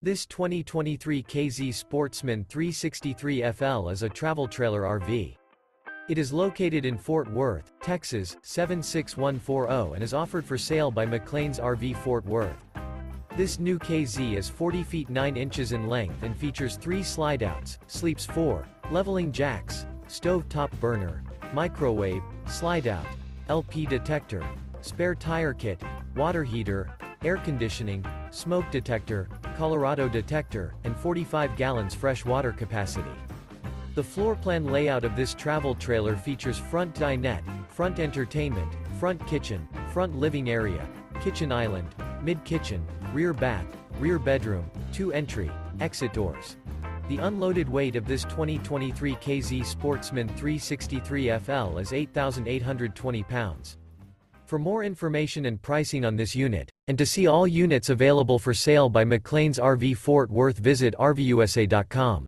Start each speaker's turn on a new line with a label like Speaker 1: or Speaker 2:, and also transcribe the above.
Speaker 1: This 2023 K-Z Sportsmen 363FL is a travel trailer RV. It is located in Fort Worth, Texas, 76140 and is offered for sale by McClain's RV Fort Worth. This new K-Z is 40 feet 9 inches in length and features 3 slideouts, sleeps 4, leveling jacks, stove top burner, microwave, slideout, LP detector, spare tire kit, water heater, air conditioning, smoke detector, Colorado detector, and 45 gallons fresh water capacity. The floor plan layout of this travel trailer features front dinette, front entertainment, front kitchen, front living area, kitchen island, mid-kitchen, rear bath, rear bedroom, 2 entry, exit doors. The unloaded weight of this 2023 K-Z Sportsmen 363FL is 8,820 pounds. For more information and pricing on this unit, and to see all units available for sale by McClain's RV Fort Worth, visit RVUSA.com.